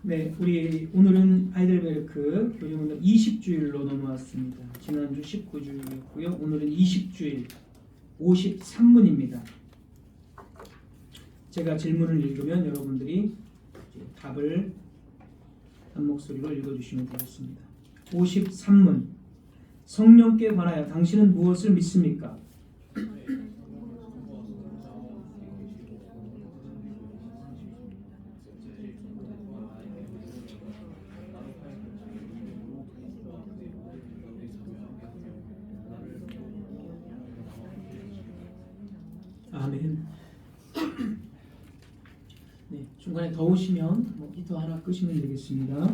네, 우리 오늘은 하이델베르크 교리문답 20주일로 넘어왔습니다. 지난주 19주일이었고요. 오늘은 20주일 53문입니다. 제가 질문을 읽으면 여러분들이 답을 한 목소리로 읽어주시면 되겠습니다. 53문. 성령께 관하여 당신은 무엇을 믿습니까? 아멘. 네, 중간에 더우시면 히터 하나 끄시면 되겠습니다.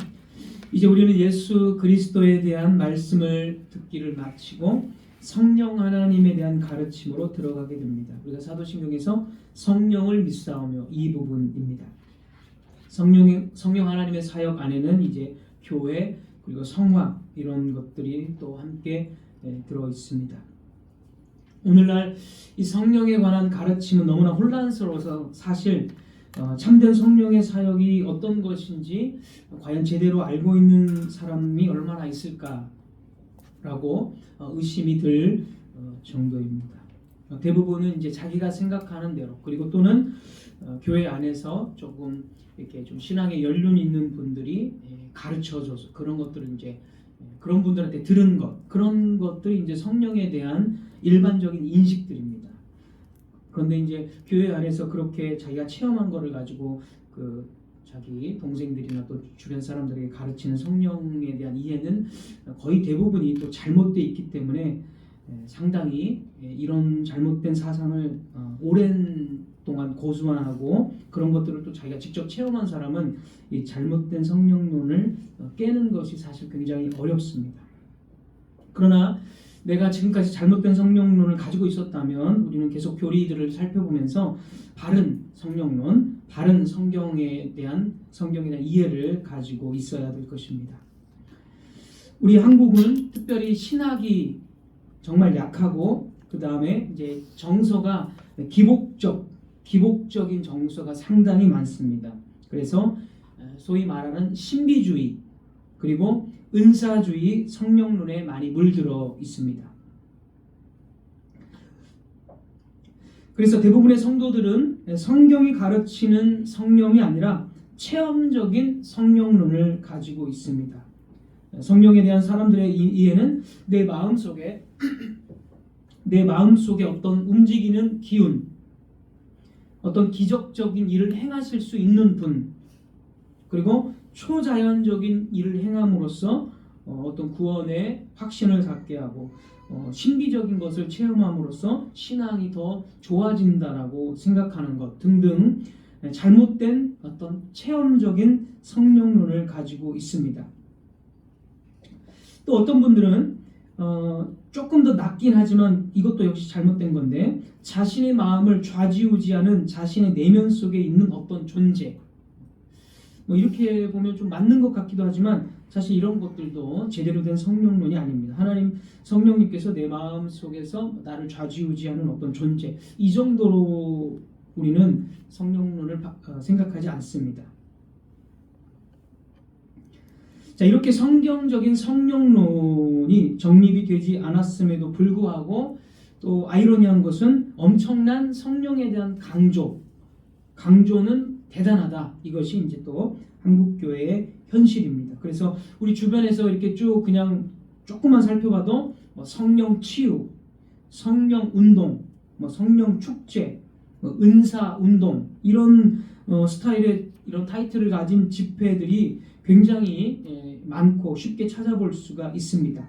이제 우리는 예수 그리스도에 대한 말씀을 듣기를 마치고 성령 하나님에 대한 가르침으로 들어가게 됩니다. 우리가 사도신경에서 성령을 믿사오며 이 부분입니다. 성령 하나님의 사역 안에는 이제 교회 그리고 성화 이런 것들이 또 함께 들어 있습니다. 오늘날 이 성령에 관한 가르침은 너무나 혼란스러워서 사실 참된 성령의 사역이 어떤 것인지 과연 제대로 알고 있는 사람이 얼마나 있을까라고 의심이 들 정도입니다. 대부분은 이제 자기가 생각하는 대로 그리고 또는 교회 안에서 조금 이렇게 좀 신앙에 연륜이 있는 분들이 가르쳐줘서 그런 것들을 이제 그런 분들한테 들은 것 그런 것들이 이제 성령에 대한 일반적인 인식들입니다. 그런데 이제 교회 안에서 그렇게 자기가 체험한 거를 가지고 그 자기 동생들이나 또 주변 사람들에게 가르치는 성령에 대한 이해는 거의 대부분이 또 잘못되어 있기 때문에 상당히 이런 잘못된 사상을 오랜 동안 고수하고 그런 것들을 또 자기가 직접 체험한 사람은 이 잘못된 성령론을 깨는 것이 사실 굉장히 어렵습니다. 그러나 내가 지금까지 잘못된 성령론을 가지고 있었다면 우리는 계속 교리들을 살펴보면서 바른 성령론, 바른 성경에 대한 이해를 가지고 있어야 될 것입니다. 우리 한국은 특별히 신학이 정말 약하고 그 다음에 이제 정서가 기복적인 정서가 상당히 많습니다. 그래서 소위 말하는 신비주의 그리고 은사주의 성령론에 많이 물들어 있습니다. 그래서 대부분의 성도들은 성경이 가르치는 성령이 아니라 체험적인 성령론을 가지고 있습니다. 성령에 대한 사람들의 이해는 내 마음속에 어떤 움직이는 기운, 어떤 기적적인 일을 행하실 수 있는 분, 그리고 초자연적인 일을 행함으로써 어떤 구원의 확신을 갖게 하고 신비적인 것을 체험함으로써 신앙이 더 좋아진다라고 생각하는 것 등등 잘못된 어떤 체험적인 성령론을 가지고 있습니다. 또 어떤 분들은 조금 더 낫긴 하지만 이것도 역시 잘못된 건데 자신의 마음을 좌지우지하는 자신의 내면 속에 있는 어떤 존재 이렇게 보면 좀 맞는 것 같기도 하지만 사실 이런 것들도 제대로 된 성령론이 아닙니다. 성령님께서 내 마음 속에서 나를 좌지우지하는 어떤 존재 이 정도로 우리는 성령론을 생각하지 않습니다. 자, 이렇게 성경적인 성령론이 정립이 되지 않았음에도 불구하고 또 아이러니한 것은 엄청난 성령에 대한 강조는 대단하다. 이것이 이제 또 한국교회의 현실입니다. 그래서 우리 주변에서 이렇게 쭉 그냥 조금만 살펴봐도 성령 치유, 성령 운동, 성령 축제, 은사 운동 이런 스타일의 이런 타이틀을 가진 집회들이 굉장히 많고 쉽게 찾아볼 수가 있습니다.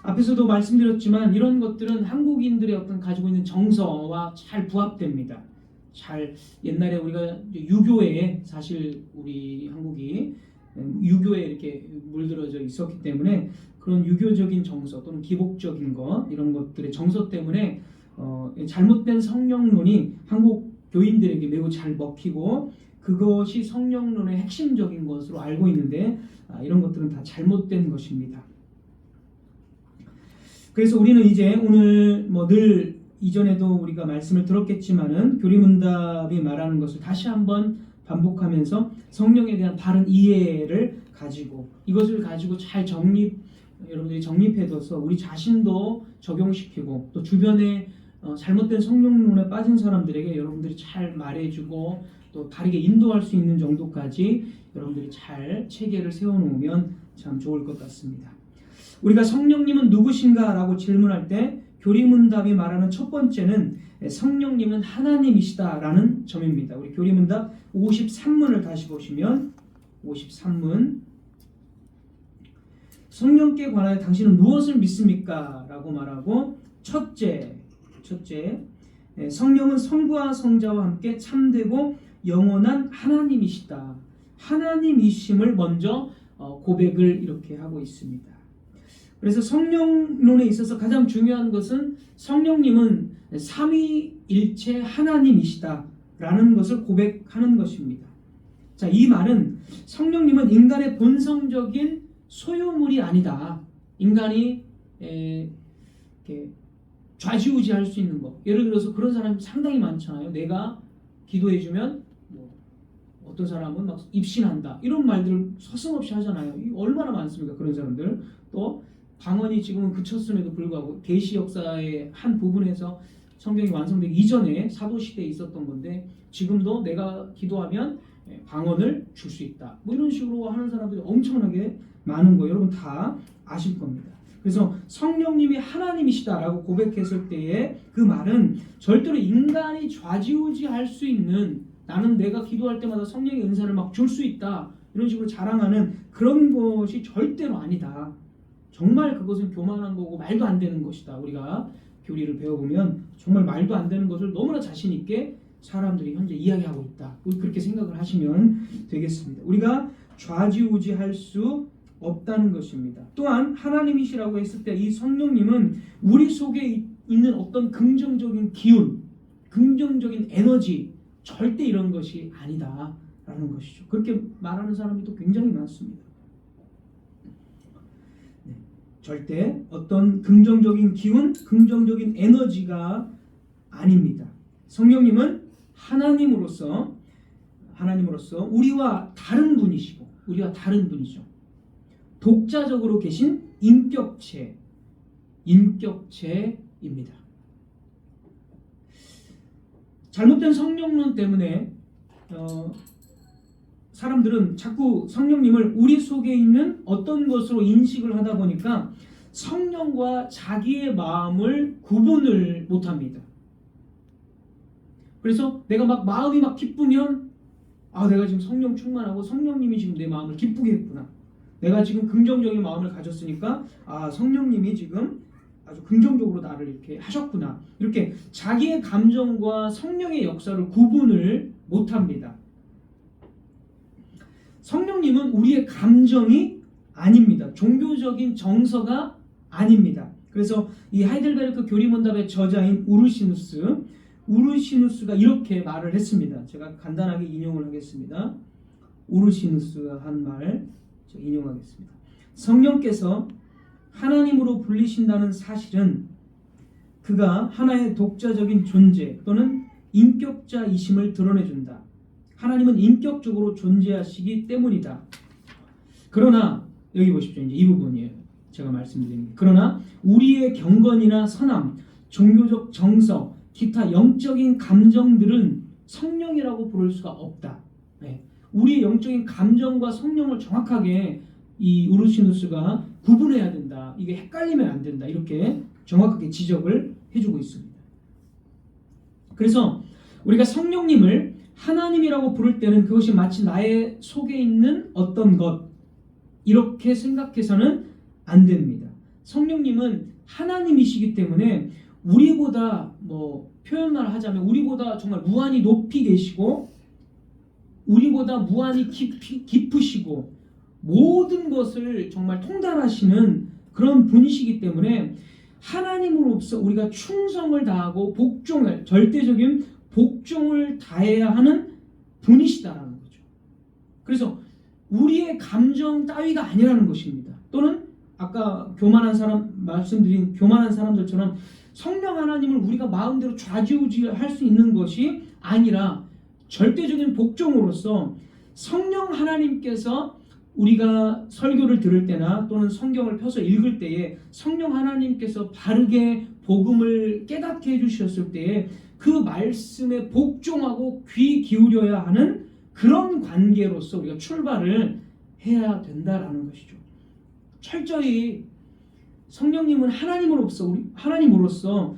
앞에서도 말씀드렸지만 이런 것들은 한국인들의 어떤 가지고 있는 정서와 잘 부합됩니다. 옛날에 우리가 유교에 사실 우리 한국이 유교에 이렇게 물들어져 있었기 때문에 그런 유교적인 정서 또는 기복적인 것 이런 것들의 정서 때문에 잘못된 성령론이 한국 교인들에게 매우 잘 먹히고 그것이 성령론의 핵심적인 것으로 알고 있는데 이런 것들은 다 잘못된 것입니다. 그래서 우리는 이제 오늘 늘 이전에도 우리가 말씀을 들었겠지만은 교리문답이 말하는 것을 다시 한번 반복하면서 성령에 대한 바른 이해를 가지고 이것을 가지고 잘 여러분들이 정립해둬서 우리 자신도 적용시키고 또 주변에 잘못된 성령론에 빠진 사람들에게 여러분들이 잘 말해주고 또 다르게 인도할 수 있는 정도까지 여러분들이 잘 체계를 세워놓으면 참 좋을 것 같습니다. 우리가 성령님은 누구신가 라고 질문할 때 교리문답이 말하는 첫 번째는 성령님은 하나님이시다라는 점입니다. 우리 교리문답 53문을 다시 보시면 53문 성령께 관하여 당신은 무엇을 믿습니까? 라고 말하고 첫째 성령은 성부와 성자와 함께 참되고 영원한 하나님이시다. 하나님이심을 먼저 고백을 이렇게 하고 있습니다. 그래서 성령론에 있어서 가장 중요한 것은 성령님은 삼위일체 하나님이시다라는 것을 고백하는 것입니다. 자, 이 말은 성령님은 인간의 본성적인 소유물이 아니다. 인간이 이렇게 좌지우지할 수 있는 것. 예를 들어서 그런 사람이 상당히 많잖아요. 내가 기도해주면 어떤 사람은 막 입신한다. 이런 말들을 서슴없이 하잖아요. 얼마나 많습니까? 그런 사람들. 또 방언이 지금은 그쳤음에도 불구하고 계시 역사의 한 부분에서 성경이 완성되기 이전에 사도시대에 있었던 건데 지금도 내가 기도하면 방언을 줄 수 있다. 이런 식으로 하는 사람들이 엄청나게 많은 거 여러분 다 아실 겁니다. 그래서 성령님이 하나님이시다라고 고백했을 때의 그 말은 절대로 인간이 좌지우지할 수 있는 나는 내가 기도할 때마다 성령의 은사를 막 줄 수 있다 이런 식으로 자랑하는 그런 것이 절대로 아니다. 정말 그것은 교만한 거고 말도 안 되는 것이다. 우리가 교리를 배워보면 정말 말도 안 되는 것을 너무나 자신 있게 사람들이 현재 이야기하고 있다. 그렇게 생각을 하시면 되겠습니다. 우리가 좌지우지할 수 없다는 것입니다. 또한 하나님이시라고 했을 때 이 성령님은 우리 속에 있는 어떤 긍정적인 기운, 긍정적인 에너지 절대 이런 것이 아니다라는 것이죠. 그렇게 말하는 사람이 또 굉장히 많습니다. 절대 어떤 긍정적인 기운, 긍정적인 에너지가 아닙니다. 성령님은 하나님으로서 우리와 다른 분이시고 우리와 다른 분이죠. 독자적으로 계신 인격체입니다. 잘못된 성령론 때문에 사람들은 자꾸 성령님을 우리 속에 있는 어떤 것으로 인식을 하다 보니까 성령과 자기의 마음을 구분을 못합니다. 그래서 내가 마음이 기쁘면 내가 지금 성령 충만하고 성령님이 지금 내 마음을 기쁘게 했구나. 내가 지금 긍정적인 마음을 가졌으니까 성령님이 지금 아주 긍정적으로 나를 이렇게 하셨구나. 이렇게 자기의 감정과 성령의 역사를 구분을 못합니다. 성령님은 우리의 감정이 아닙니다. 종교적인 정서가 아닙니다. 그래서 이 하이델베르크 교리문답의 저자인 우르시누스가 이렇게 말을 했습니다. 제가 간단하게 인용을 하겠습니다. 우르시누스가 한 말 인용하겠습니다. 성령께서 하나님으로 불리신다는 사실은 그가 하나의 독자적인 존재 또는 인격자이심을 드러내준다. 하나님은 인격적으로 존재하시기 때문이다. 그러나 여기 보십시오. 이제 이 부분이에요. 제가 말씀드리는 게. 그러나 우리의 경건이나 선함, 종교적 정서, 기타 영적인 감정들은 성령이라고 부를 수가 없다. 네. 우리의 영적인 감정과 성령을 정확하게 이 우르시누스가 구분해야 된다. 이게 헷갈리면 안 된다. 이렇게 정확하게 지적을 해주고 있습니다. 그래서 우리가 성령님을 하나님이라고 부를 때는 그것이 마치 나의 속에 있는 어떤 것 이렇게 생각해서는 안 됩니다. 성령님은 하나님이시기 때문에 우리보다 표현만 하자면 우리보다 정말 무한히 높이 계시고 우리보다 무한히 깊으시고 모든 것을 정말 통달하시는 그런 분이시기 때문에 하나님으로서 우리가 충성을 다하고 절대적인 복종을 다해야 하는 분이시다라는 거죠. 그래서 우리의 감정 따위가 아니라는 것입니다. 또는 아까 말씀드린 교만한 사람들처럼 성령 하나님을 우리가 마음대로 좌지우지할 수 있는 것이 아니라 절대적인 복종으로서 성령 하나님께서 우리가 설교를 들을 때나 또는 성경을 펴서 읽을 때에 성령 하나님께서 바르게 복음을 깨닫게 해주셨을 때에 그 말씀에 복종하고 귀 기울여야 하는 그런 관계로서 우리가 출발을 해야 된다라는 것이죠. 철저히 성령님은 하나님으로서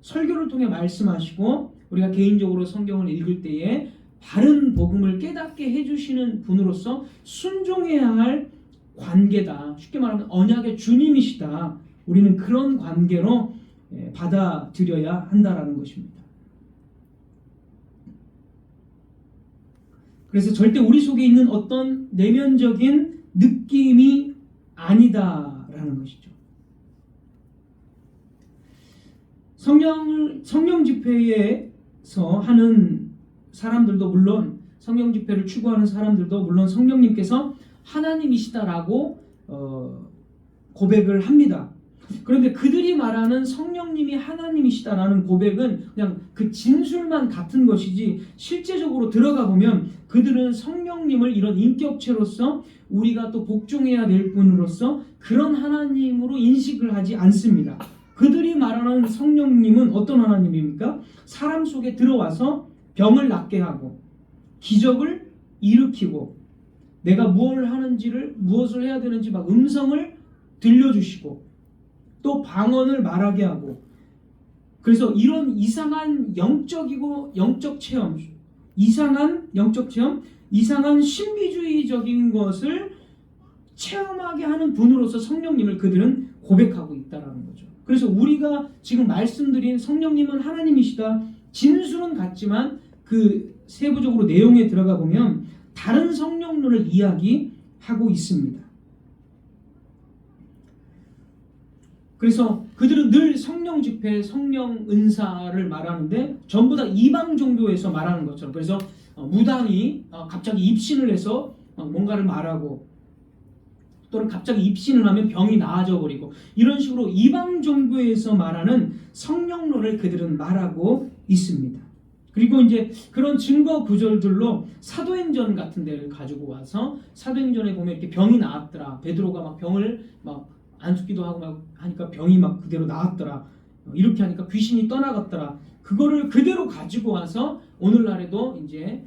설교를 통해 말씀하시고 우리가 개인적으로 성경을 읽을 때에 바른 복음을 깨닫게 해주시는 분으로서 순종해야 할 관계다. 쉽게 말하면 언약의 주님이시다. 우리는 그런 관계로 받아들여야 한다라는 것입니다. 그래서 절대 우리 속에 있는 어떤 내면적인 느낌이 아니다라는 것이죠. 성령 집회에서 하는 사람들도 물론 성령 집회를 추구하는 사람들도 물론 성령님께서 하나님이시다라고 고백을 합니다. 그런데 그들이 말하는 성령님이 하나님이시다라는 고백은 그냥 그 진술만 같은 것이지 실제적으로 들어가 보면 그들은 성령님을 이런 인격체로서 우리가 또 복종해야 될 분으로서 그런 하나님으로 인식을 하지 않습니다. 그들이 말하는 성령님은 어떤 하나님입니까? 사람 속에 들어와서 병을 낫게 하고 기적을 일으키고 내가 무엇을 해야 되는지 막 음성을 들려주시고 또 방언을 말하게 하고 그래서 이런 이상한 영적 체험, 이상한 신비주의적인 것을 체험하게 하는 분으로서 성령님을 그들은 고백하고 있다라는 거죠. 그래서 우리가 지금 말씀드린 성령님은 하나님이시다. 진술은 같지만 그 세부적으로 내용에 들어가 보면 다른 성령론을 이야기하고 있습니다. 그래서 그들은 늘 성령 집회, 성령 은사를 말하는데 전부 다 이방 종교에서 말하는 것처럼 그래서 무당이 갑자기 입신을 해서 뭔가를 말하고 또는 갑자기 입신을 하면 병이 나아져 버리고 이런 식으로 이방 종교에서 말하는 성령론을 그들은 말하고 있습니다. 그리고 이제 그런 증거 구절들로 사도행전 같은 데를 가지고 와서 사도행전에 보면 이렇게 병이 나았더라. 베드로가 막 병을 막 안수기도 하고 막 하니까 병이 막 그대로 나았더라. 이렇게 하니까 귀신이 떠나갔더라. 그거를 그대로 가지고 와서 오늘날에도 이제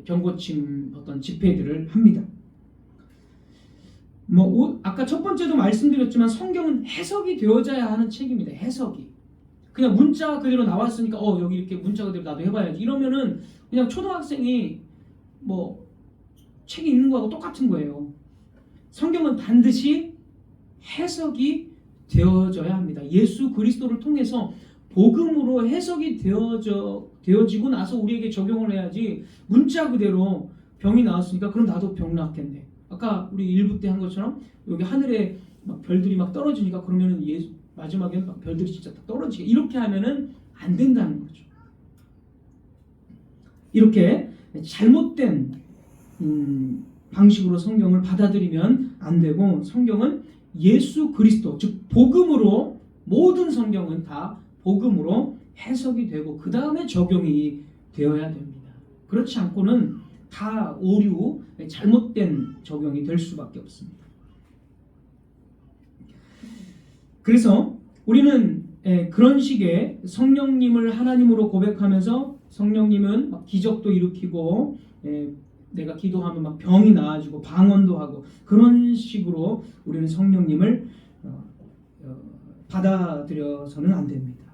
병고침 어떤 집회들을 합니다. 아까 첫 번째도 말씀드렸지만 성경은 해석이 되어져야 하는 책입니다. 해석이. 그냥 문자 그대로 나왔으니까 여기 이렇게 문자 그대로 나도 해봐야지. 이러면은 그냥 초등학생이 책이 있는 거하고 똑같은 거예요. 성경은 반드시 해석이 되어져야 합니다. 예수 그리스도를 통해서 복음으로 해석이 되어지고 나서 우리에게 적용을 해야지 문자 그대로 병이 나왔으니까 그럼 나도 병 낫겠네. 아까 우리 1부 때 한 것처럼 여기 하늘에 막 별들이 막 떨어지니까 그러면은 마지막엔 막 별들이 진짜 다 떨어지게 이렇게 하면은 안 된다는 거죠. 이렇게 잘못된 방식으로 성경을 받아들이면 안 되고 성경은 예수 그리스도 즉 복음으로 모든 성경은 다 복음으로 해석이 되고 그 다음에 적용이 되어야 됩니다. 그렇지 않고는 다 오류 잘못된 적용이 될 수밖에 없습니다. 그래서 우리는 그런 식의 성령님을 하나님으로 고백하면서 성령님은 막 기적도 일으키고 내가 기도하면 막 병이 나아지고 방언도 하고 그런 식으로 우리는 성령님을 받아들여서는 안 됩니다.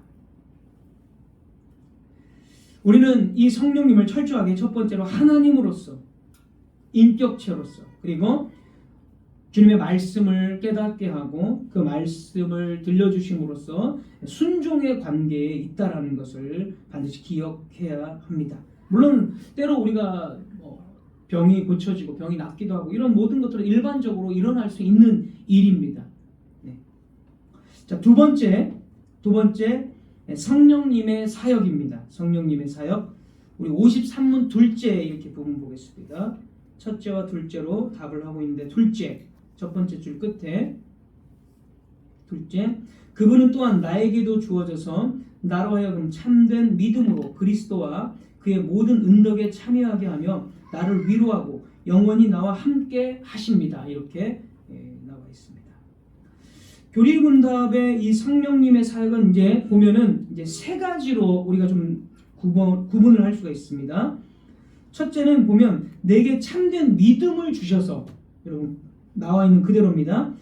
우리는 이 성령님을 철저하게 첫 번째로 하나님으로서 인격체로서 그리고 주님의 말씀을 깨닫게 하고 그 말씀을 들려주심으로써 순종의 관계에 있다라는 것을 반드시 기억해야 합니다. 물론 때로 우리가 병이 고쳐지고 병이 낫기도 하고 이런 모든 것들은 일반적으로 일어날 수 있는 일입니다. 네. 자, 두 번째 성령님의 사역입니다. 성령님의 사역. 우리 53문 둘째 이렇게 부분 보겠습니다. 첫째와 둘째로 답을 하고 있는데 둘째 첫 번째 줄 끝에 둘째 그분은 또한 나에게도 주어져서 나로 하여금 참된 믿음으로 그리스도와 그의 모든 은덕에 참여하게 하며 나를 위로하고 영원히 나와 함께 하십니다. 이렇게 나와 있습니다. 교리문답의 이 성령님의 사역은 이제 보면은 이제 세 가지로 우리가 좀 구분을 할 수가 있습니다. 첫째는 보면 내게 참된 믿음을 주셔서, 여러분 나와 있는 그대로입니다.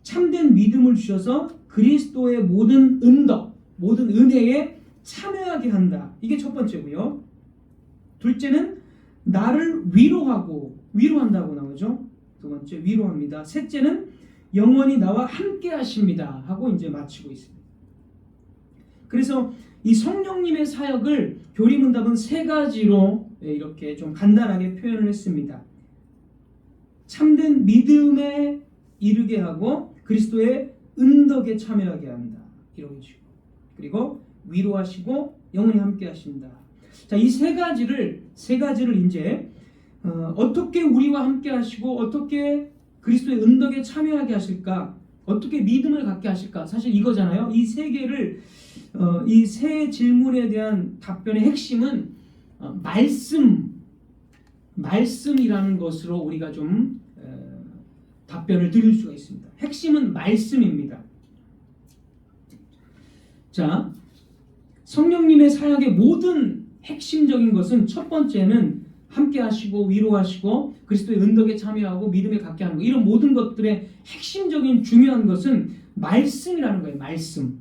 참된 믿음을 주셔서 그리스도의 모든 은덕, 모든 은혜에 참여하게 한다. 이게 첫 번째고요. 둘째는 나를 위로한다고 나오죠. 두 번째 위로합니다. 셋째는 영원히 나와 함께 하십니다 하고 이제 마치고 있습니다. 그래서 이 성령님의 사역을 교리문답은 세 가지로 이렇게 좀 간단하게 표현을 했습니다. 참된 믿음에 이르게 하고 그리스도의 은덕에 참여하게 한다. 이런 식으로. 그리고 위로하시고 영원히 함께 하신다. 자, 이 세 가지를 이제 어떻게 우리와 함께 하시고 어떻게 그리스도의 은덕에 참여하게 하실까? 어떻게 믿음을 갖게 하실까? 사실 이거잖아요. 이 세 개를 이 세 질문에 대한 답변의 핵심은 말씀이라는 것으로 우리가 좀 답변을 드릴 수가 있습니다. 핵심은 말씀입니다. 자, 성령님의 사역의 모든 핵심적인 것은 첫 번째는 함께 하시고 위로하시고 그리스도의 은덕에 참여하고 믿음에 갖게 하는 것, 이런 모든 것들의 핵심적인 중요한 것은 말씀이라는 거예요. 말씀.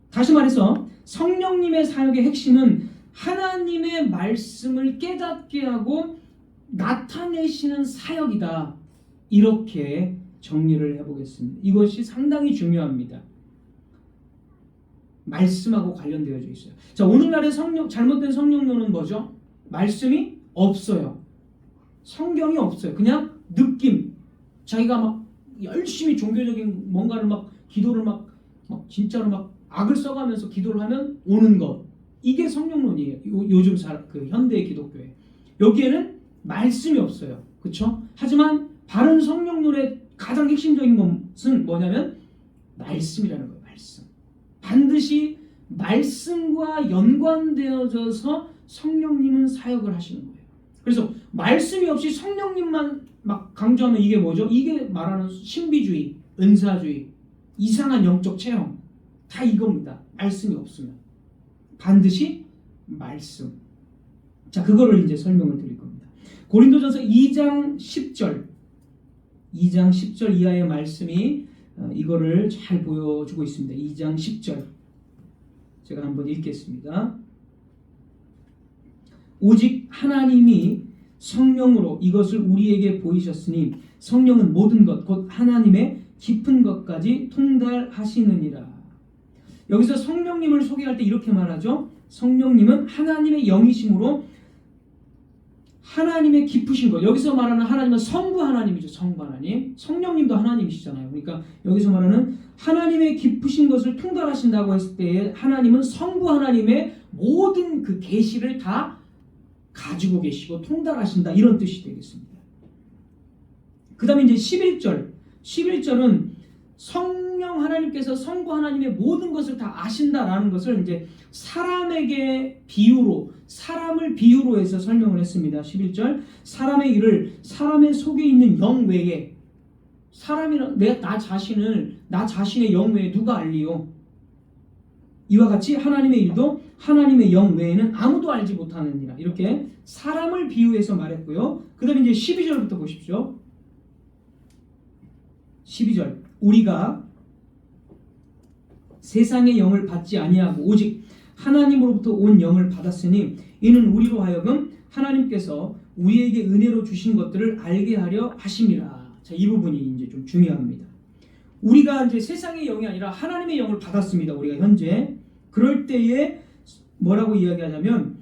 다시 말해서 성령님의 사역의 핵심은 하나님의 말씀을 깨닫게 하고 나타내시는 사역이다. 이렇게 정리를 해보겠습니다. 이것이 상당히 중요합니다. 말씀하고 관련되어져 있어요. 자, 오늘날의 잘못된 성령론은 뭐죠? 말씀이 없어요. 성경이 없어요. 그냥 느낌. 자기가 막 열심히 종교적인 뭔가를 막 기도를 막 진짜로 막 악을 써가면서 기도를 하면 오는 것. 이게 성령론이에요. 요즘 그 현대의 기독교에. 여기에는 말씀이 없어요. 그렇죠? 하지만 바른 성령론의 가장 핵심적인 것은 뭐냐면 말씀이라는 거예요. 말씀. 반드시 말씀과 연관되어져서 성령님은 사역을 하시는 거예요. 그래서 말씀이 없이 성령님만 막 강조하면 이게 뭐죠? 이게 말하는 신비주의, 은사주의, 이상한 영적 체험. 다 이겁니다. 말씀이 없으면. 반드시 말씀. 자, 그거를 이제 설명을 드릴 겁니다. 고린도전서 2장 10절 이하의 말씀이 이거를 잘 보여주고 있습니다. 2장 10절 제가 한번 읽겠습니다. 오직 하나님이 성령으로 이것을 우리에게 보이셨으니 성령은 모든 것 곧 하나님의 깊은 것까지 통달하시느니라. 여기서 성령님을 소개할 때 이렇게 말하죠. 성령님은 하나님의 영이심으로 하나님의 깊으신 것. 여기서 말하는 하나님은 성부 하나님이죠. 성부 하나님. 성령님도 하나님이시잖아요. 그러니까 여기서 말하는 하나님의 깊으신 것을 통달하신다고 했을 때 하나님은 성부 하나님의 모든 그 계시를 다 가지고 계시고 통달하신다. 이런 뜻이 되겠습니다. 그 다음에 이제 11절은 성령 하나님께서 성부 하나님의 모든 것을 다 아신다라는 것을 이제 사람을 비유로 해서 설명을 했습니다. 11절 사람의 일을 사람의 속에 있는 영 외에 나 자신의 영 외에 누가 알리요? 이와 같이 하나님의 일도 하나님의 영 외에는 아무도 알지 못하느니라. 이렇게 사람을 비유해서 말했고요. 그 다음에 이제 12절부터 보십시오. 12절 우리가 세상의 영을 받지 아니하고 오직 하나님으로부터 온 영을 받았으니 이는 우리로 하여금 하나님께서 우리에게 은혜로 주신 것들을 알게 하려 하심이라. 자, 이 부분이 이제 좀 중요합니다. 우리가 이제 세상의 영이 아니라 하나님의 영을 받았습니다. 우리가 현재 그럴 때에 뭐라고 이야기하냐면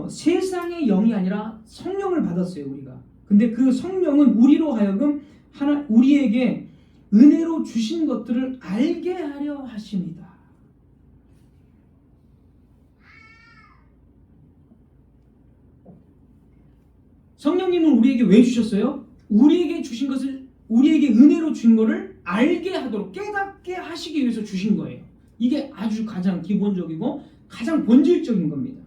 세상의 영이 아니라 성령을 받았어요. 우리가. 근데 그 성령은 우리로 하여금 우리에게 은혜로 주신 것들을 알게 하려 하십니다. 성령님은 우리에게 왜 주셨어요? 우리에게 주신 것을 우리에게 은혜로 준 것을 알게 하도록 깨닫게 하시기 위해서 주신 거예요. 이게 아주 가장 기본적이고 가장 본질적인 겁니다.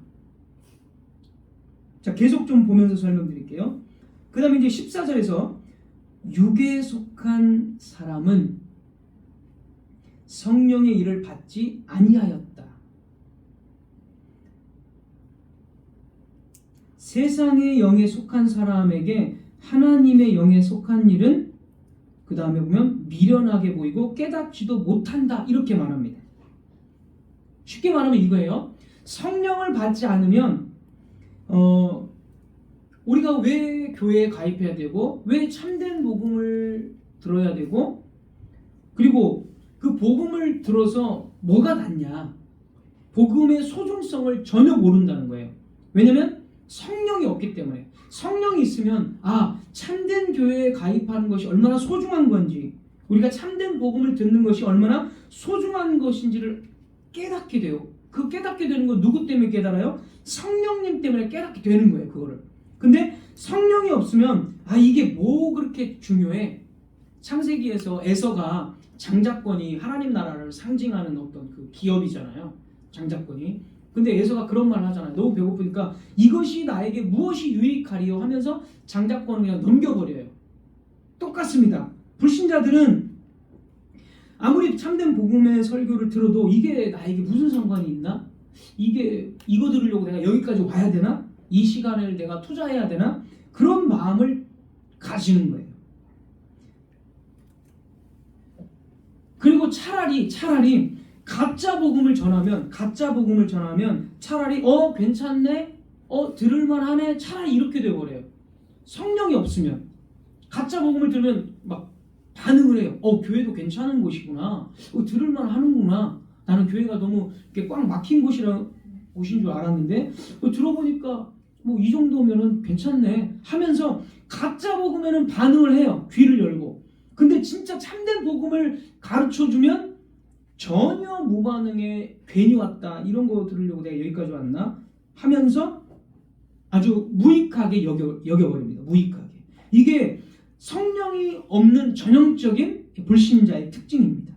자, 계속 좀 보면서 설명드릴게요. 그 다음에 이제 14절에서 육에 속한 사람은 성령의 일을 받지 아니하였다. 세상의 영에 속한 사람에게 하나님의 영에 속한 일은 그 다음에 보면 미련하게 보이고 깨닫지도 못한다, 이렇게 말합니다. 쉽게 말하면 이거예요. 성령을 받지 않으면 우리가 왜 교회에 가입해야 되고, 왜 참된 복음을 들어야 되고, 그리고 그 복음을 들어서 뭐가 낫냐, 복음의 소중성을 전혀 모른다는 거예요. 왜냐하면 성령이 없기 때문에. 성령이 있으면 참된 교회에 가입하는 것이 얼마나 소중한 건지, 우리가 참된 복음을 듣는 것이 얼마나 소중한 것인지를 깨닫게 돼요. 그 깨닫게 되는 건 누구 때문에 깨달아요? 성령님 때문에 깨닫게 되는 거예요, 그거를. 근데 성령이 없으면 이게 뭐 그렇게 중요해? 창세기에서 에서가 장자권이 하나님 나라를 상징하는 어떤 그 기업이잖아요, 장자권이. 근데 에서가 그런 말을 하잖아요. 너무 배고프니까 이것이 나에게 무엇이 유익하리요 하면서 장자권을 그냥 넘겨버려요. 똑같습니다. 불신자들은 아무리 참된 복음의 설교를 들어도 이게 나에게 무슨 상관이 있나? 이거 들으려고 내가 여기까지 와야 되나? 이 시간을 내가 투자해야 되나? 그런 마음을 가지는 거예요. 그리고 차라리 가짜 복음을 전하면 차라리 괜찮네? 들을만하네? 차라리 이렇게 돼버려요. 성령이 없으면 가짜 복음을 들으면 막 반응을 해요. 교회도 괜찮은 곳이구나. 들을만 하는구나. 나는 교회가 너무 이렇게 꽉 막힌 곳인 줄 알았는데 들어보니까 이 정도면은 괜찮네 하면서 가짜 복음에는 반응을 해요. 귀를 열고. 근데 진짜 참된 복음을 가르쳐주면 전혀 무반응에 괜히 왔다, 이런 거 들으려고 내가 여기까지 왔나 하면서 아주 무익하게 여겨버립니다. 무익하게. 이게 성령이 없는 전형적인 불신자의 특징입니다.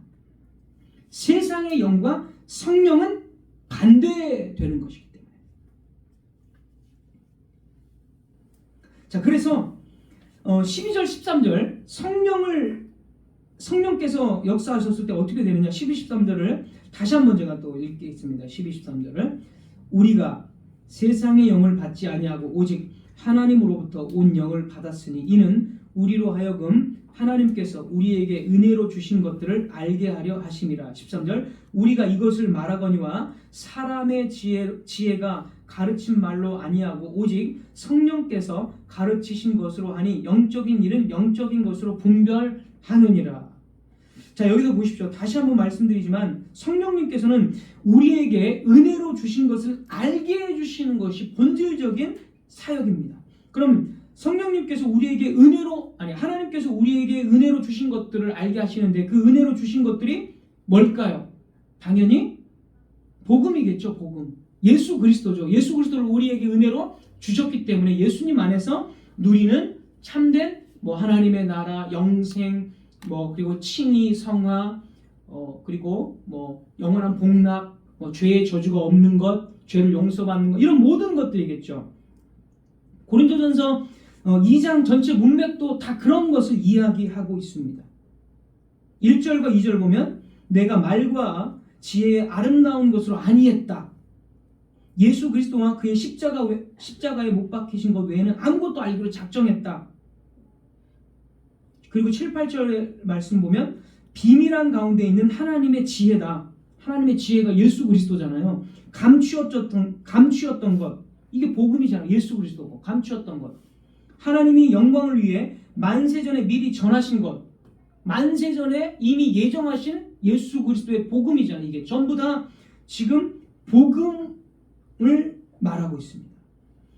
세상의 영과 성령은 반대되는 것이기 때문에. 자, 그래서 12절 13절 성령께서 역사하셨을 때 어떻게 되느냐, 12, 13절을 다시 한번 제가 또 읽겠습니다. 12, 13절을 우리가 세상의 영을 받지 아니하고 오직 하나님으로부터 온 영을 받았으니 이는 우리로 하여금 하나님께서 우리에게 은혜로 주신 것들을 알게 하려 하심이라. 13절 우리가 이것을 말하거니와 사람의 지혜가 가르친 말로 아니하고 오직 성령께서 가르치신 것으로 하니 영적인 일은 영적인 것으로 분별하느니라. 자, 여기서 보십시오. 다시 한번 말씀드리지만 성령님께서는 우리에게 은혜로 주신 것을 알게 해주시는 것이 본질적인 사역입니다. 그럼 성령님께서 하나님께서 우리에게 은혜로 주신 것들을 알게 하시는데 그 은혜로 주신 것들이 뭘까요? 당연히 복음이겠죠. 복음. 예수 그리스도죠. 예수 그리스도를 우리에게 은혜로 주셨기 때문에 예수님 안에서 누리는 참된 하나님의 나라, 영생, 그리고 칭의, 성화, 그리고 영원한 복락, 죄의 저주가 없는 것, 죄를 용서받는 것, 이런 모든 것들이겠죠. 고린도전서 2장 전체 문맥도 다 그런 것을 이야기하고 있습니다. 1절과 2절 보면 내가 말과 지혜의 아름다운 것으로 아니했다. 예수 그리스도와 그의 십자가에 못 박히신 것 외에는 아무것도 알기로 작정했다. 그리고 7, 8절의 말씀 보면 비밀한 가운데 있는 하나님의 지혜다. 하나님의 지혜가 예수 그리스도잖아요. 감추었던 것. 이게 복음이잖아요. 예수 그리스도고 감추었던 것. 하나님이 영광을 위해 만세전에 미리 전하신 것. 만세전에 이미 예정하신 예수 그리스도의 복음이잖아요. 이게 전부 다 지금 복음을 말하고 있습니다.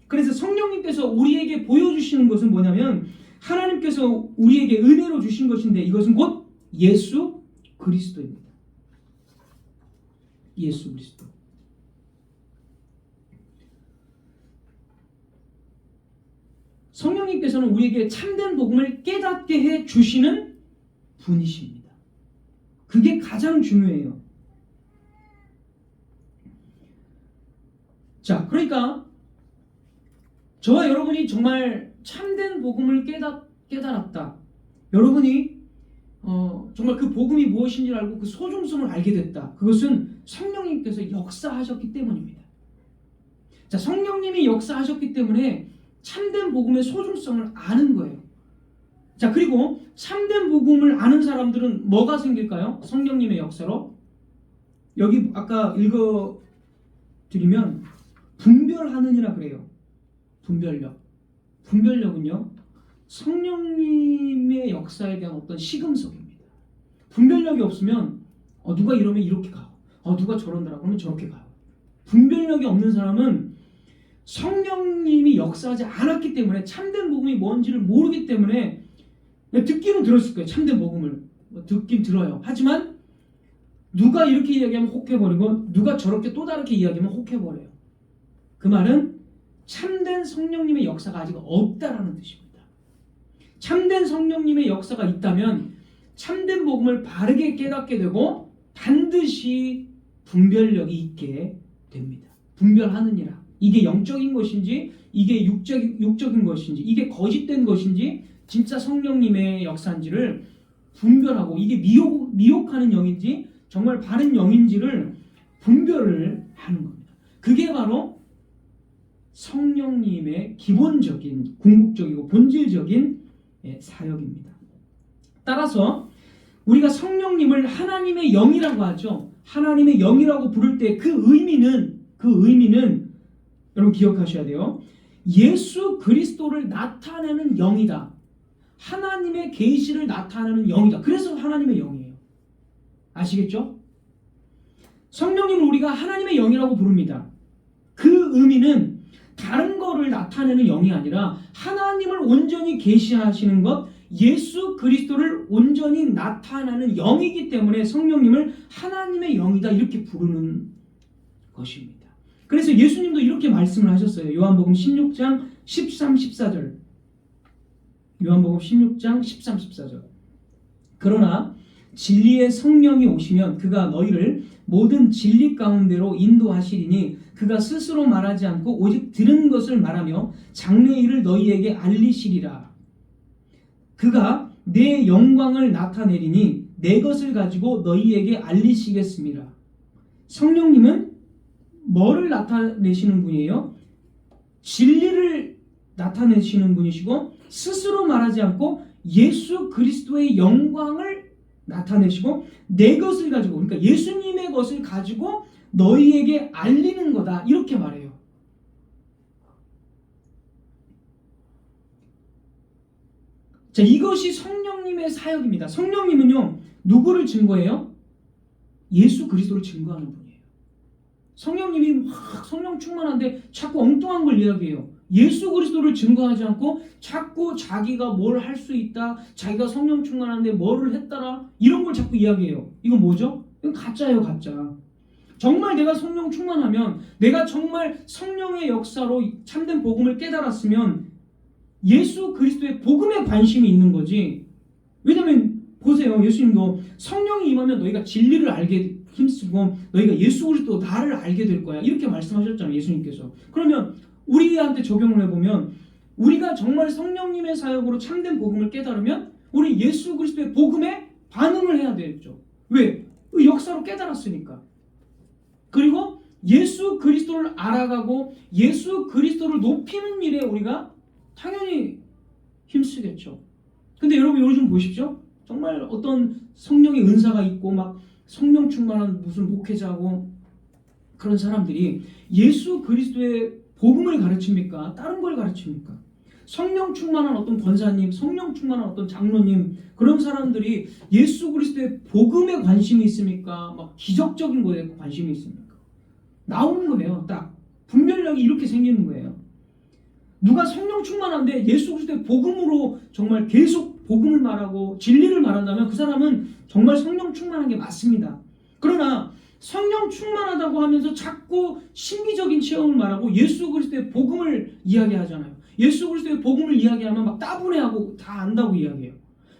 그래서 성령님께서 우리에게 보여주시는 것은 뭐냐면 하나님께서 우리에게 은혜로 주신 것인데 이것은 곧 예수 그리스도입니다. 예수 그리스도. 성령님께서는 우리에게 참된 복음을 깨닫게 해 주시는 분이십니다. 그게 가장 중요해요. 자, 그러니까 저와 여러분이 정말 참된 복음을 깨달았다. 여러분이 정말 그 복음이 무엇인지를 알고 그 소중성을 알게 됐다. 그것은 성령님께서 역사하셨기 때문입니다. 자, 성령님이 역사하셨기 때문에 참된 복음의 소중성을 아는 거예요. 자, 그리고 참된 복음을 아는 사람들은 뭐가 생길까요? 성령님의 역사로. 여기 아까 읽어드리면 분별하느니라 그래요. 분별력. 분별력은요, 성령님의 역사에 대한 어떤 시금석입니다. 분별력이 없으면 누가 이러면 이렇게 가고 누가 저런다라 그러면 저렇게 가요. 분별력이 없는 사람은 성령님이 역사하지 않았기 때문에 참된 복음이 뭔지를 모르기 때문에 듣기는 들었을 거예요. 참된 복음을 듣긴 들어요. 하지만 누가 이렇게 이야기하면 혹해버리고 누가 저렇게 또 다르게 이야기하면 혹해버려요. 그 말은 참된 성령님의 역사가 아직 없다라는 뜻입니다. 참된 성령님의 역사가 있다면 참된 복음을 바르게 깨닫게 되고 반드시 분별력이 있게 됩니다. 분별하느니라. 이게 영적인 것인지 이게 육적인 것인지 이게 거짓된 것인지 진짜 성령님의 역사인지를 분별하고 이게 미혹하는 영인지 정말 바른 영인지를 분별을 하는 겁니다. 그게 바로 성령님의 기본적인 궁극적이고 본질적인 사역입니다. 따라서 우리가 성령님을 하나님의 영이라고 하죠. 하나님의 영이라고 부를 때 그 의미는 여러분 기억하셔야 돼요. 예수 그리스도를 나타내는 영이다. 하나님의 계시를 나타내는 영이다. 그래서 하나님의 영이에요. 아시겠죠? 성령님을 우리가 하나님의 영이라고 부릅니다. 그 의미는 다른 거를 나타내는 영이 아니라 하나님을 온전히 계시하시는 것, 예수 그리스도를 온전히 나타내는 영이기 때문에 성령님을 하나님의 영이다 이렇게 부르는 것입니다. 그래서 예수님도 이렇게 말씀을 하셨어요. 요한복음 16장 13, 14절. 요한복음 16장 13, 14절. 그러나 진리의 성령이 오시면 그가 너희를 모든 진리 가운데로 인도하시리니 그가 스스로 말하지 않고 오직 들은 것을 말하며 장래 일을 너희에게 알리시리라. 그가 내 영광을 나타내리니 내 것을 가지고 너희에게 알리시겠습니다. 성령님은 뭐를 나타내시는 분이에요? 진리를 나타내시는 분이시고 스스로 말하지 않고 예수 그리스도의 영광을 나타내시고 내 것을 가지고, 그러니까 예수님의 것을 가지고 너희에게 알리는 거다 이렇게 말해요. 자, 이것이 성령님의 사역입니다. 성령님은요 누구를 증거해요? 예수 그리스도를 증거하는 분이에요. 성령님이 막 성령 충만한데 자꾸 엉뚱한 걸 이야기해요. 예수 그리스도를 증거하지 않고 자꾸 자기가 뭘 할 수 있다, 자기가 성령 충만한데 뭐를 했더라 이런 걸 자꾸 이야기해요. 이건 뭐죠? 이건 가짜예요, 가짜. 정말 내가 성령 충만하면, 내가 정말 성령의 역사로 참된 복음을 깨달았으면 예수 그리스도의 복음에 관심이 있는 거지. 왜냐면 보세요, 예수님도 성령이 임하면 너희가 진리를 알게 힘쓰고 너희가 예수 그리스도 나를 알게 될 거야 이렇게 말씀하셨잖아요, 예수님께서. 그러면 우리한테 적용을 해보면 우리가 정말 성령님의 사역으로 참된 복음을 깨달으면 우리 예수 그리스도의 복음에 반응을 해야 되겠죠. 왜? 역사로 깨달았으니까. 그리고 예수 그리스도를 알아가고 예수 그리스도를 높이는 일에 우리가 당연히 힘쓰겠죠. 근데 여러분 요즘 보십시오. 정말 어떤 성령의 은사가 있고 막 성령 충만한 무슨 목회자고 그런 사람들이 예수 그리스도의 복음을 가르칩니까? 다른 걸 가르칩니까? 성령 충만한 어떤 권사님, 성령 충만한 어떤 장로님, 그런 사람들이 예수 그리스도의 복음에 관심이 있습니까? 막 기적적인 거에 관심이 있습니까? 나오는 거예요. 딱 분별력이 이렇게 생기는 거예요. 누가 성령 충만한데 예수 그리스도의 복음으로 정말 계속 복음을 말하고 진리를 말한다면 그 사람은 정말 성령 충만한 게 맞습니다. 그러나 성령 충만하다고 하면서 자꾸 신비적인 체험을 말하고 예수 그리스도의 복음을 이야기하잖아요. 예수 그리스도의 복음을 이야기하면 막 따분해하고 다 안다고 이야기해요.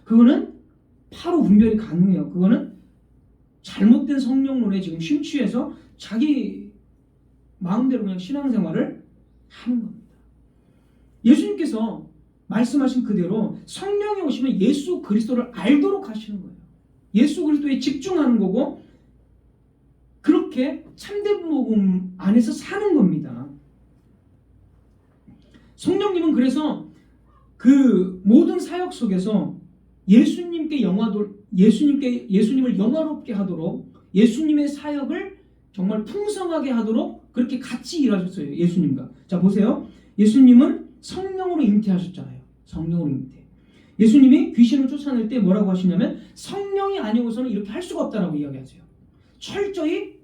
그거는 바로 분별이 가능해요. 그거는 잘못된 성령론에 지금 심취해서 자기 마음대로 그냥 신앙생활을 하는 겁니다. 예수님께서 말씀하신 그대로 성령이 오시면 예수 그리스도를 알도록 하시는 거예요. 예수 그리스도에 집중하는 거고 그렇게 참된 복음 안에서 사는 겁니다. 성령님은 그래서 그 모든 사역 속에서 예수님을 영화롭게 하도록 예수님의 사역을 정말 풍성하게 하도록 그렇게 같이 일하셨어요. 예수님과. 자 보세요. 예수님은 성령으로 잉태하셨잖아요. 성령으로 잉태. 예수님이 귀신을 쫓아낼 때 뭐라고 하시냐면 성령이 아니고서는 이렇게 할 수가 없다라고 이야기하세요. 철저히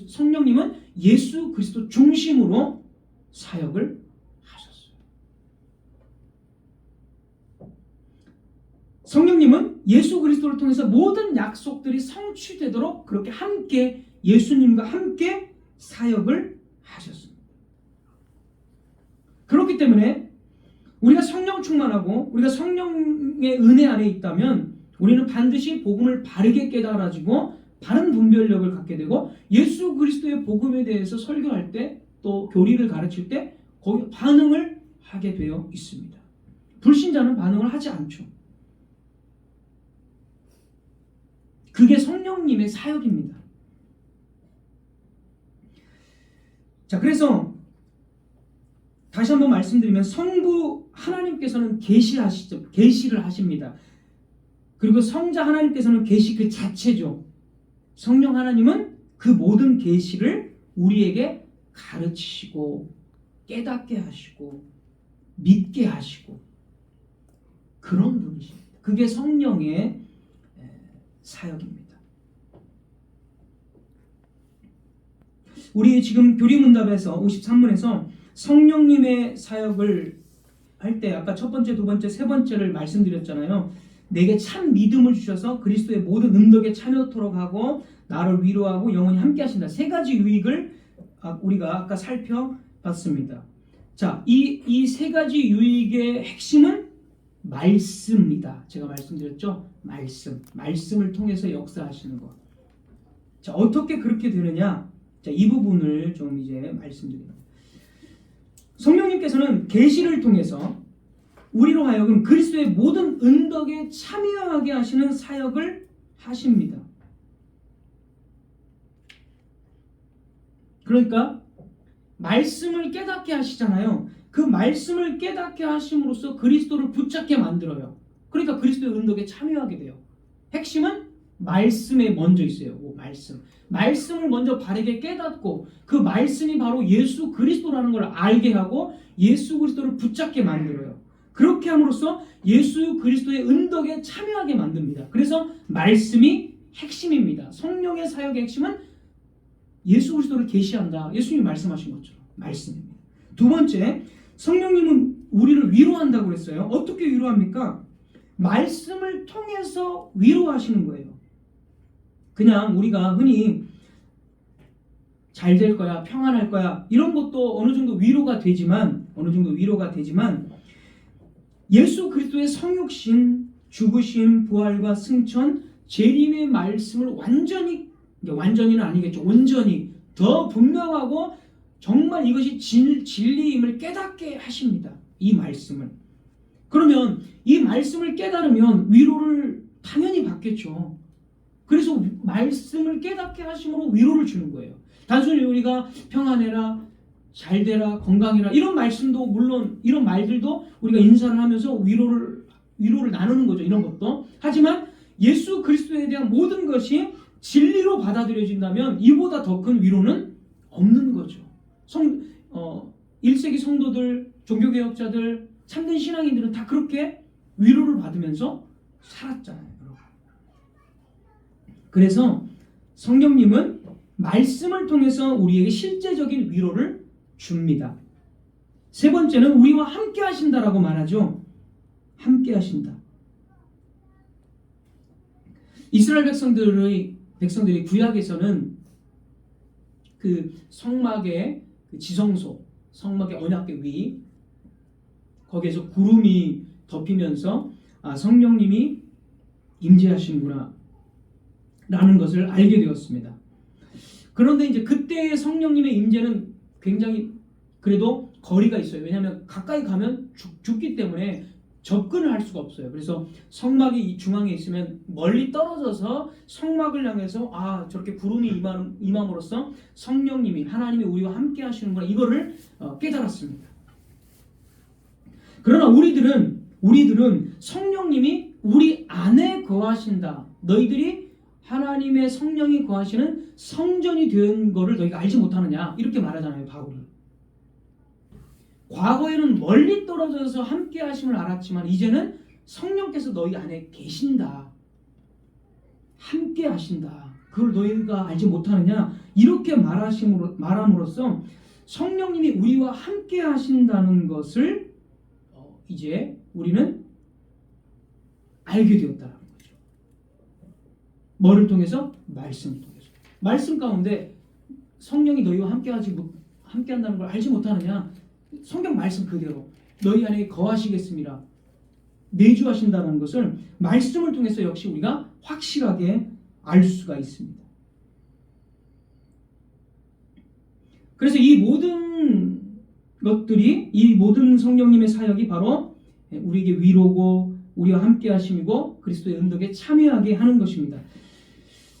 성령님은 예수 그리스도 중심으로 사역을 하셨어요. 성령님은 예수 그리스도를 통해서 모든 약속들이 성취되도록 그렇게 함께 예수님과 함께 사역을 하셨습니다. 그렇기 때문에 우리가 성령 충만하고 우리가 성령의 은혜 안에 있다면 우리는 반드시 복음을 바르게 깨달아지고 바른 분별력을 갖게 되고 예수 그리스도의 복음에 대해서 설교할 때 또 교리를 가르칠 때 거기 반응을 하게 되어 있습니다. 불신자는 반응을 하지 않죠. 그게 성령님의 사역입니다. 자, 그래서 다시 한번 말씀드리면 성부 하나님께서는 계시를 하십니다. 그리고 성자 하나님께서는 계시 그 자체죠. 성령 하나님은 그 모든 계시를 우리에게 가르치시고 깨닫게 하시고 믿게 하시고 그런 분이십니다. 그게 성령의 사역입니다. 우리 지금 교리문답에서 53문에서 성령님의 사역을 할 때 아까 첫 번째, 두 번째, 세 번째를 말씀드렸잖아요. 내게 참 믿음을 주셔서 그리스도의 모든 은덕에 참여토록 하고 나를 위로하고 영원히 함께 하신다. 세 가지 유익을 우리가 아까 살펴봤습니다. 자, 이 세 가지 유익의 핵심은 말씀입니다. 제가 말씀드렸죠? 말씀을 통해서 역사하시는 것. 자, 어떻게 그렇게 되느냐? 자, 이 부분을 좀 이제 말씀드립니다. 성령님께서는 계시를 통해서 우리로 하여금 그리스도의 모든 은덕에 참여하게 하시는 사역을 하십니다. 그러니까 말씀을 깨닫게 하시잖아요. 그 말씀을 깨닫게 하심으로써 그리스도를 붙잡게 만들어요. 그러니까 그리스도의 은덕에 참여하게 돼요. 핵심은 말씀에 먼저 있어요. 말씀을 먼저 바르게 깨닫고 그 말씀이 바로 예수 그리스도라는 걸 알게 하고 예수 그리스도를 붙잡게 만들어요. 그렇게 함으로써 예수 그리스도의 은덕에 참여하게 만듭니다. 그래서 말씀이 핵심입니다. 성령의 사역의 핵심은 예수 그리스도를 계시한다. 예수님이 말씀하신 것처럼 말씀입니다. 두 번째, 성령님은 우리를 위로한다고 그랬어요. 어떻게 위로합니까? 말씀을 통해서 위로하시는 거예요. 그냥 우리가 흔히 잘 될 거야, 평안할 거야 이런 것도 어느 정도 위로가 되지만 예수 그리스도의 성육신, 죽으심, 부활과 승천, 재림의 말씀을 완전히는 아니겠죠. 온전히 더 분명하고 정말 이것이 진리임을 깨닫게 하십니다. 이 말씀을. 그러면 이 말씀을 깨달으면 위로를 당연히 받겠죠. 그래서 말씀을 깨닫게 하심으로 위로를 주는 거예요. 단순히 우리가 평안해라, 잘되라, 건강해라 이런 말씀도 물론 이런 말들도 우리가 인사를 하면서 위로를 나누는 거죠. 이런 것도. 하지만 예수 그리스도에 대한 모든 것이 진리로 받아들여진다면 이보다 더 큰 위로는 없는 거죠. 1세기 성도들, 종교개혁자들, 참된 신앙인들은 다 그렇게 위로를 받으면서 살았잖아요. 그래서 성령님은 말씀을 통해서 우리에게 실제적인 위로를 줍니다. 세 번째는 우리와 함께 하신다라고 말하죠. 함께 하신다. 이스라엘 백성들이 구약에서는 그 성막의 그 지성소, 성막의 언약궤 위 거기에서 구름이 덮이면서 성령님이 임재하시는구나 라는 것을 알게 되었습니다. 그런데 이제 그때의 성령님의 임재는 굉장히 그래도 거리가 있어요. 왜냐하면 가까이 가면 죽기 때문에 접근을 할 수가 없어요. 그래서 성막이 중앙에 있으면 멀리 떨어져서 성막을 향해서 저렇게 구름이 임함으로써 성령님이 하나님이 우리와 함께 하시는구나 이거를 깨달았습니다. 그러나 우리들은 성령님이 우리 안에 거하신다. 너희들이 하나님의 성령이 거하시는 성전이 된 거를 너희가 알지 못하느냐 이렇게 말하잖아요, 바울이. 과거에는 멀리 떨어져서 함께 하심을 알았지만 이제는 성령께서 너희 안에 계신다. 함께 하신다. 그걸 너희가 알지 못하느냐 이렇게 말함으로써 성령님이 우리와 함께 하신다는 것을 이제 우리는 알게 되었다는 거죠. 뭐를 통해서? 말씀을 통해서. 말씀 가운데 성령이 너희와 함께 한다는 걸 알지 못하느냐? 성경 말씀 그대로 너희 안에 거하시겠습니다. 내주하신다는 것을 말씀을 통해서 역시 우리가 확실하게 알 수가 있습니다. 그래서 이 모든 것들이 이 모든 성령님의 사역이 바로 우리에게 위로고 우리와 함께 하심이고 그리스도의 은덕에 참여하게 하는 것입니다.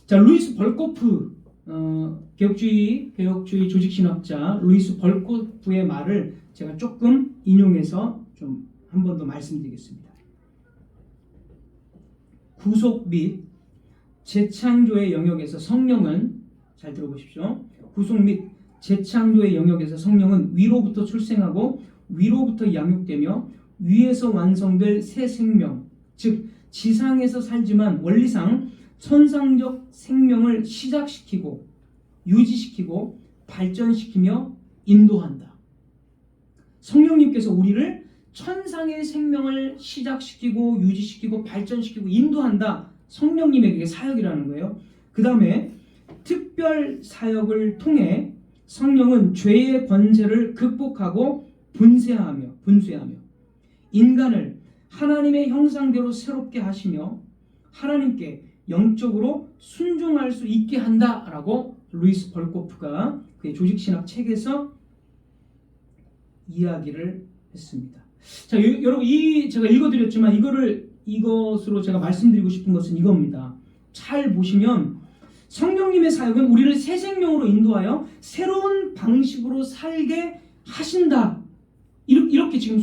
자, 루이스 벌코프 개혁주의 조직신학자 루이스 벌코프의 말을 제가 조금 인용해서 좀 한 번 더 말씀드리겠습니다. 구속 및 재창조의 영역에서 성령은 잘 들어보십시오. 구속 및 재창조의 영역에서 성령은 위로부터 출생하고 위로부터 양육되며 위에서 완성될 새 생명, 즉 지상에서 살지만 원리상 천상적 생명을 시작시키고 유지시키고 발전시키며 인도한다. 성령님께서 우리를 천상의 생명을 시작시키고 유지시키고 발전시키고 인도한다. 성령님에게 사역이라는 거예요. 그 다음에 특별 사역을 통해 성령은 죄의 권세를 극복하고 분쇄하며 인간을 하나님의 형상대로 새롭게 하시며 하나님께 영적으로 순종할 수 있게 한다라고 루이스 벌코프가 그의 조직신학 책에서 이야기를 했습니다. 자, 여러분 제가 읽어드렸지만 이것으로 제가 말씀드리고 싶은 것은 이겁니다. 잘 보시면 성령님의 사역은 우리를 새 생명으로 인도하여 새로운 방식으로 살게 하신다. 이렇게 지금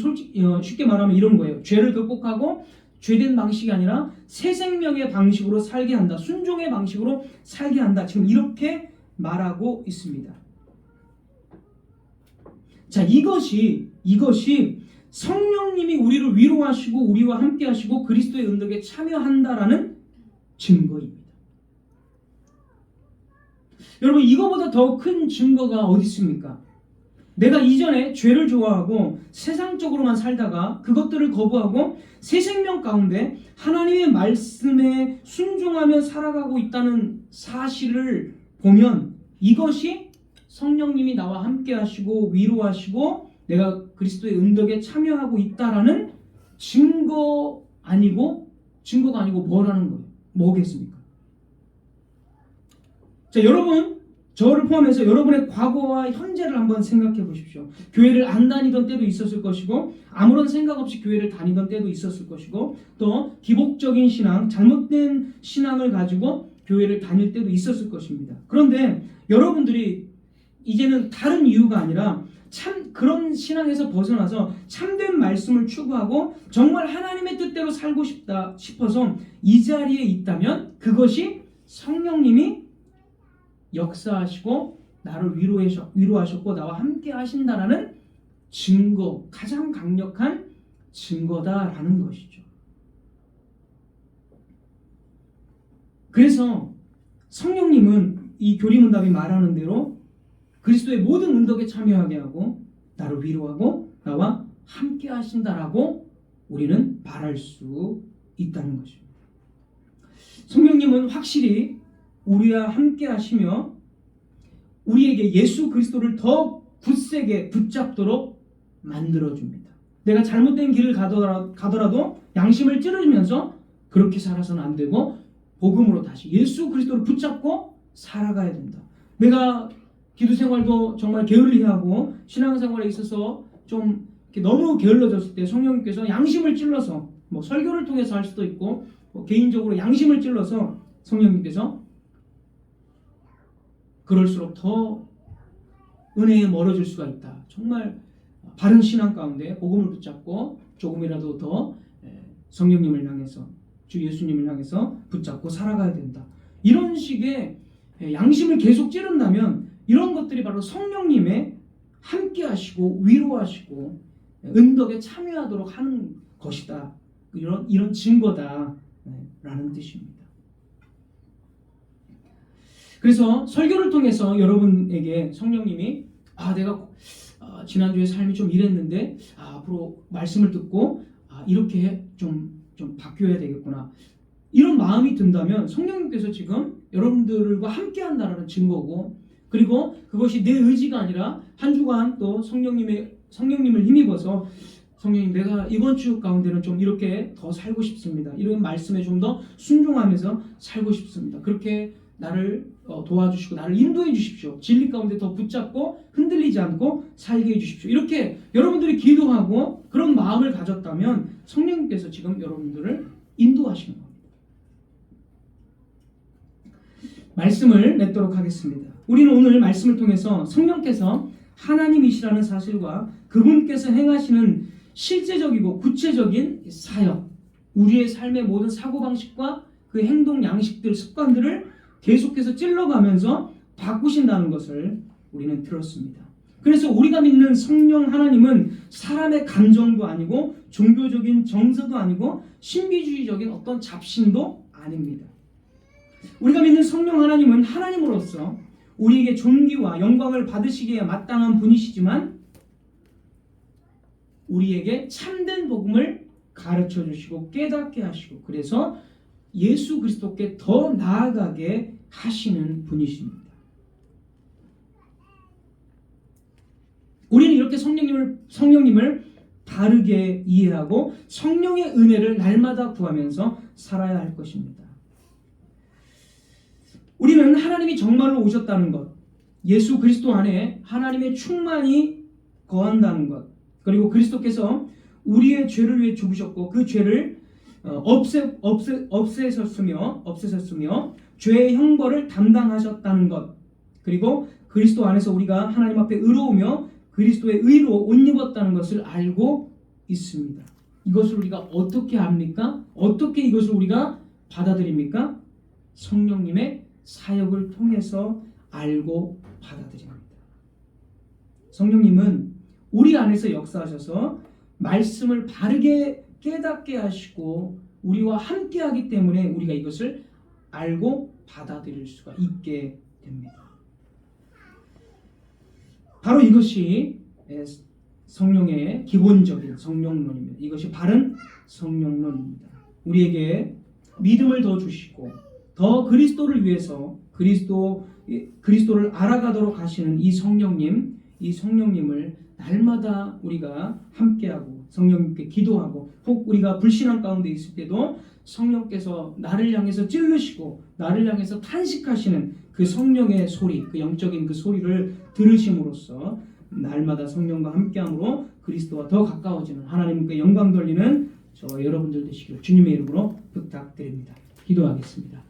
쉽게 말하면 이런 거예요. 죄를 극복하고 죄된 방식이 아니라 새 생명의 방식으로 살게 한다. 순종의 방식으로 살게 한다. 지금 이렇게 말하고 있습니다. 자, 이것이 성령님이 우리를 위로하시고 우리와 함께 하시고 그리스도의 은덕에 참여한다라는 증거입니다. 여러분, 이거보다 더 큰 증거가 어디 있습니까? 내가 이전에 죄를 좋아하고 세상적으로만 살다가 그것들을 거부하고 새 생명 가운데 하나님의 말씀에 순종하며 살아가고 있다는 사실을 보면 이것이 성령님이 나와 함께 하시고 위로하시고 내가 그리스도의 은덕에 참여하고 있다라는 증거가 아니고 뭐라는 거예요? 뭐겠습니까? 자, 여러분, 저를 포함해서 여러분의 과거와 현재를 한번 생각해 보십시오. 교회를 안 다니던 때도 있었을 것이고 아무런 생각 없이 교회를 다니던 때도 있었을 것이고 또 기복적인 신앙, 잘못된 신앙을 가지고 교회를 다닐 때도 있었을 것입니다. 그런데 여러분들이 이제는 다른 이유가 아니라 그런 신앙에서 벗어나서 참된 말씀을 추구하고 정말 하나님의 뜻대로 살고 싶어서 이 자리에 있다면 그것이 성령님이 역사하시고 나를 위로하셨고 나와 함께 하신다라는 증거, 가장 강력한 증거다라는 것이죠. 그래서 성령님은 이 교리문답이 말하는 대로 그리스도의 모든 은덕에 참여하게 하고 나를 위로하고 나와 함께 하신다라고 우리는 말할 수 있다는 것입니다. 성령님은 확실히 우리와 함께 하시며 우리에게 예수 그리스도를 더 굳세게 붙잡도록 만들어줍니다. 내가 잘못된 길을 가더라도 양심을 찌르면서 그렇게 살아서는 안 되고 복음으로 다시 예수 그리스도를 붙잡고 살아가야 된다. 내가 기도 생활도 정말 게을리하고 신앙생활에 있어서 좀 이렇게 너무 게을러졌을 때 성령님께서 양심을 찔러서 뭐 설교를 통해서 할 수도 있고 뭐 개인적으로 양심을 찔러서 성령님께서 그럴수록 더 은혜에 멀어질 수가 있다. 정말 바른 신앙 가운데 복음을 붙잡고 조금이라도 더 성령님을 향해서 주 예수님을 향해서 붙잡고 살아가야 된다. 이런 식의 양심을 계속 찌른다면 이런 것들이 바로 성령님의 함께 하시고 위로하시고 은덕에 참여하도록 하는 것이다. 이런 증거다 라는 뜻입니다. 그래서 설교를 통해서 여러분에게 성령님이 내가 지난주에 삶이 좀 이랬는데 앞으로 말씀을 듣고 이렇게 좀 바뀌어야 되겠구나 이런 마음이 든다면 성령님께서 지금 여러분들과 함께 한다는 증거고, 그리고 그것이 내 의지가 아니라 한 주간 또 성령님을 힘입어서 성령님 내가 이번 주 가운데는 좀 이렇게 더 살고 싶습니다. 이런 말씀에 좀 더 순종하면서 살고 싶습니다. 그렇게 나를 도와주시고 나를 인도해 주십시오. 진리 가운데 더 붙잡고 흔들리지 않고 살게 해 주십시오. 이렇게 여러분들이 기도하고 그런 마음을 가졌다면 성령님께서 지금 여러분들을 인도하시는 겁니다. 말씀을 맺도록 하겠습니다. 우리는 오늘 말씀을 통해서 성령께서 하나님이시라는 사실과 그분께서 행하시는 실제적이고 구체적인 사역, 우리의 삶의 모든 사고방식과 그 행동 양식들, 습관들을 계속해서 찔러가면서 바꾸신다는 것을 우리는 들었습니다. 그래서 우리가 믿는 성령 하나님은 사람의 감정도 아니고 종교적인 정서도 아니고 신비주의적인 어떤 잡신도 아닙니다. 우리가 믿는 성령 하나님은 하나님으로서 우리에게 존귀와 영광을 받으시기에 마땅한 분이시지만 우리에게 참된 복음을 가르쳐 주시고 깨닫게 하시고 그래서 예수 그리스도께 더 나아가게 하시는 분이십니다. 우리는 이렇게 성령님을 바르게 이해하고 성령의 은혜를 날마다 구하면서 살아야 할 것입니다. 우리는 하나님이 정말로 오셨다는 것, 예수 그리스도 안에 하나님의 충만이 거한다는 것, 그리고 그리스도께서 우리의 죄를 위해 죽으셨고 그 죄를 없애셨으며 죄의 형벌을 담당하셨다는 것, 그리고 그리스도 안에서 우리가 하나님 앞에 의로우며 그리스도의 의로 옷 입었다는 것을 알고 있습니다. 이것을 우리가 어떻게 압니까? 어떻게 이것을 우리가 받아들입니까? 성령님의 사역을 통해서 알고 받아들입니다. 성령님은 우리 안에서 역사하셔서 말씀을 바르게 깨닫게 하시고 우리와 함께 하기 때문에 우리가 이것을 알고 받아들일 수가 있게 됩니다. 바로 이것이 성령의 기본적인 성령론입니다. 이것이 바른 성령론입니다. 우리에게 믿음을 더 주시고 더 그리스도를 위해서 그리스도를 알아가도록 하시는 이 성령님을 날마다 우리가 함께하고 성령님께 기도하고 혹 우리가 불신앙 가운데 있을 때도 성령께서 나를 향해서 찔르시고 나를 향해서 탄식하시는 그 성령의 소리, 그 영적인 그 소리를 들으심으로써 날마다 성령과 함께함으로 그리스도와 더 가까워지는 하나님께 영광 돌리는 저 여러분들 되시기를 주님의 이름으로 부탁드립니다. 기도하겠습니다.